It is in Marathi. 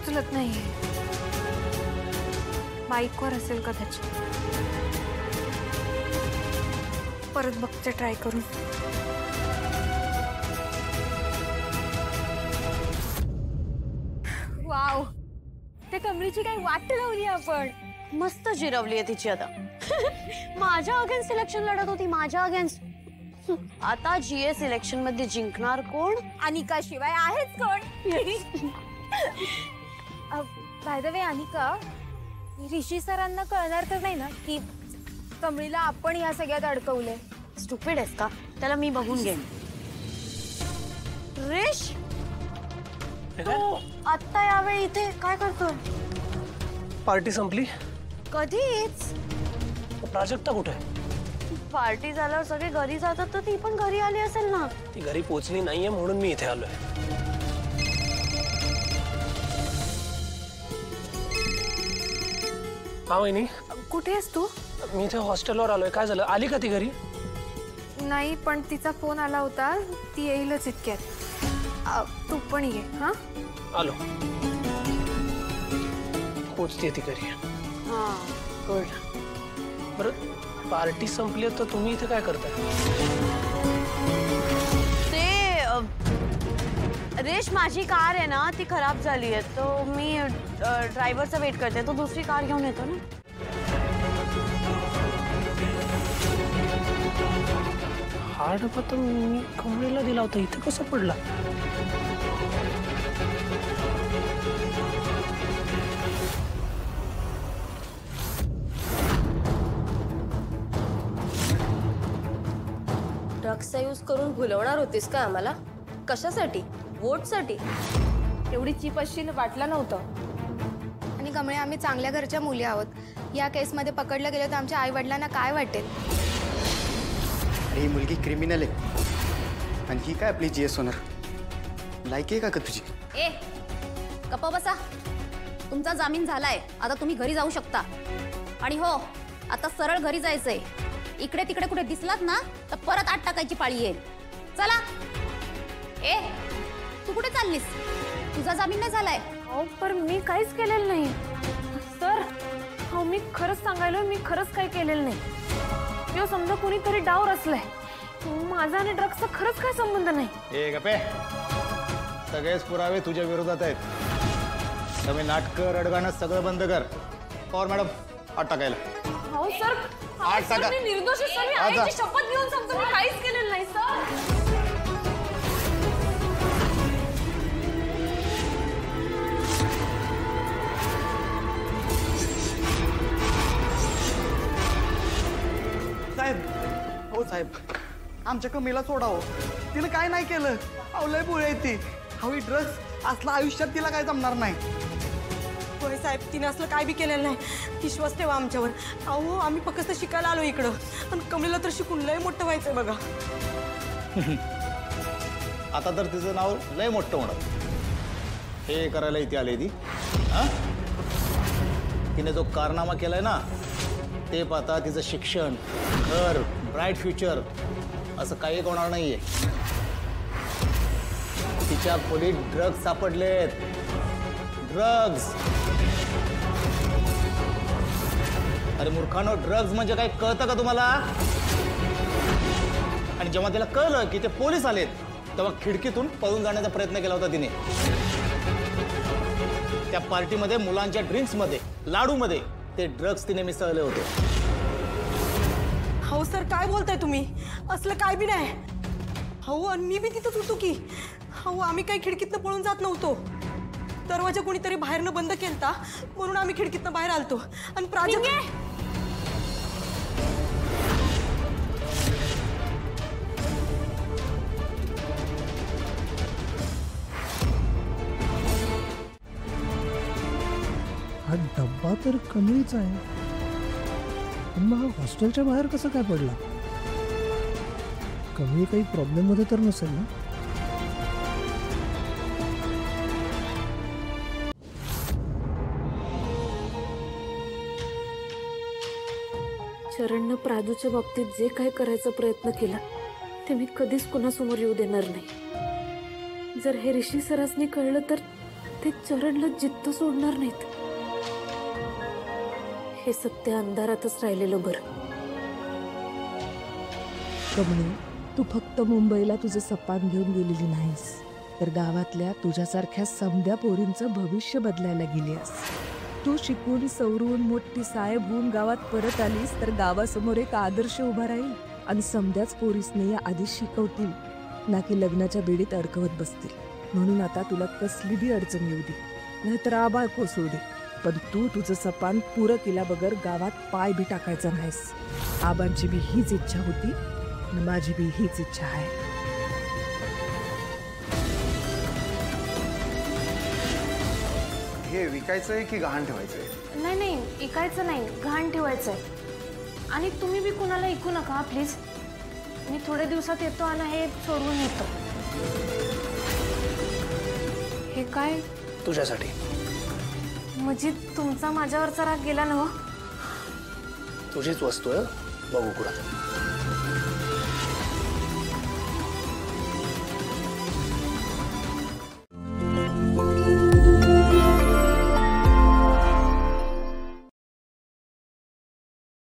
उचलत नाहीये. बाईकवर असेल कदाचित. परत बघते ट्राय करून. वाव, त्या कमळीची काही वाट लावली आपण. मस्त जिरवली आहे तिची आता. माझ्या अगेन्स्ट इलेक्शन लढत होती, माझ्या अगेन्स्ट. आता जीएस इलेक्शन मध्ये जिंकणार कोण? अनिका शिवाय आहेच कोण? बाय द वे अनिका, ऋषी सरांना कळणार तर नाही ना की कमळीला आपण या सगळ्यात अडकवलंय? स्टुपिड आहेस का? त्याला मी बघून घेईन. रिश, तू आत्ता यावेळी इथे काय करतोय? पार्टी संपली. कधीच. प्राजक्ता कुठे आहे? पार्टी झाल्यावर सगळे घरी जातात तर ती पण घरी आली असेल ना. ती घरी पोहोचली नाहीये म्हणून मी इथे आलोय. हा वहिनी, कुठे आहेस तू? मी इथे हॉस्टेलवर आलोय. काय झालं, आली का ती घरी? नाही, पण तिचा फोन आला होता. ती येईलच इतक्यात. तू पण ये. हा, आलो. पोचते ती घरी. हा, गुड. बरं, पार्टी संपली तर तुम्ही इथे काय करताय? ते रेश, माझी कार आहे ना ती खराब झाली आहे, तो मी ड्रायव्हरचा वेट करते. तो दुसरी कार घेऊन येतो ना. हा डबा तर मी कमळीला दिला होता, इथे कसं पडला? ड्रग्सचा यूज करून भुलवणार होतीस का आम्हाला? कशासाठी? वोटसाठी? एवढी चीप असशील वाटलं नव्हतं. आणि कमळे, आम्ही चांगल्या घरच्या मुली आहोत. या केसमध्ये पकडलं गेलं तर आमच्या आई वडिलांना काय वाटेल? ही मुलगी क्रिमिनल आहे आणि ही काय आपली जीएस होणार? लायकी आहे का तुझी? ए, गप्प बसा. तुमचा जामीन झालाय, आता तुम्ही घरी जाऊ शकता. आणि हो, आता सरळ घरी जायचंय. इकडे तिकडे कुठे दिसलात ना तर परत आत टाकायची पाळी येईल. चला. ए, तू कुठे चाललीस? तुझा जामीन नाही झालाय. अहो, पण मी काहीच केलेलं नाही सर. हो, मी खरंच सांगायलो, मी खरंच काही केलेलं नाही. किंवा समजा कुणीतरी डाव रचलाय. माझा आणि ड्रग्सचा खरंच काही संबंध नाही. ए गप्पे, सगळेच पुरावे तुझ्या विरोधात आहेत. तुम्ही नाटकं रडगाणं सगळं बंद कर. पवार मॅडम, आत टाकायला. हो सर, आत टाका. मी निर्दोष आहे सर. मी आत जा. आईची शपथ घेऊन सांगतो, मी काहीच केलेलं नाही सर. साहेब, हो साहेब, आमच्या कमीला सोडावं. तिनं काय नाही केलं. अवलय बोळे ती. हवी ड्रग्स असला आयुष्यात तिला काय जमणार नाही. होय साहेब, तिने असलं काय बी केलेलं नाही. विश्वास ठेवा आमच्यावर. अहो, आम्ही फक्त शिकायला आलो इकडं. आणि कमलीला तर शिकून लय मोठं व्हायचंय बघा. आता तर तिचं नाव लय मोठं होणार. हे करायला इथे आले ती. हा, तिने जो कारनामा केलाय ना ते पाहता तिचं शिक्षण, घर, ब्राईट फ्युचर असं काही होणार नाहीये. तिच्या खोलीत ड्रग्ज सापडलेत. ड्रग्ज. अरे मूर्खानो, ड्रग्ज म्हणजे काय कळतं का तुम्हाला? आणि जेव्हा तिला कळलं की ते पोलीस आलेत तेव्हा खिडकीतून पळून जाण्याचा प्रयत्न केला होता तिने. त्या पार्टीमध्ये मुलांच्या ड्रिंक्समध्ये, लाडूमध्ये ते ड्रग्ज तिने मिसळले होते. हो सर, काय बोलताय तुम्ही? असलं काय बी नाही. हो, आणि मी बी तिथंच होतो की. हो, आम्ही काही खिडकीतनं पळून जात नव्हतो. दरवाजा कोणीतरी बाहेरनं बंद केलता म्हणून आम्ही खिडकीतनं बाहेर आलतो. आणि प्राजक्त, हा डब्बा तर कमीच आहे, पण मग हा हॉस्टेलच्या बाहेर कसं काय पडला? कमी काही प्रॉब्लेम मध्ये तर नसेल ना? चरणनं प्राजूच्या बाबतीत जे काही करायचा प्रयत्न केला ते मी कधीच कुणासमोर येऊ देणार नाही. जर हे ऋषी सरासनी कळलं तर ते चरणला जिद्द सोडणार नाहीत. हे सत्य अंधारातच राहिलेलं बरं. कमळी, तू फक्त मुंबईला तुझं सपान घेऊन गेलेली नाहीस, तर गावातल्या तुझ्यासारख्या समध्या पोरींचं भविष्य बदलायला गेलीस. तू शिकून सवरून मोठी साहेब होऊन गावात परत आलीस तर गावासमोर एक आदर्श उभा राहील आणि समध्याच पोरीसने या आधी शिकवतील, ना की लग्नाच्या बेडीत अडकवत बसतील. म्हणून आता तुला कसली बी अडचण येऊ दे, नाहीतर आबाळ कोसळू दे, पण तू तुझं सपान पुरं केल्या बगर गावात पाय बी टाकायचा नाहीस. आबांची बी हीच इच्छा होती आणि माझी बी हीच इच्छा आहे. हे विकायचंय की गहाण ठेवायचंय? नाही नाही, ऐकायचं नाही, घाण ठेवायचंय. आणि तुम्ही बी कुणाला ऐकू नका प्लीज. मी थोड्या दिवसात येतो आणि हे सोडवून येतो. हे काय? तुझ्यासाठी. म्हणजे तुमचा माझ्यावरचा राग गेला ना? तुझीच वस्तू आहे, बघू कुठं.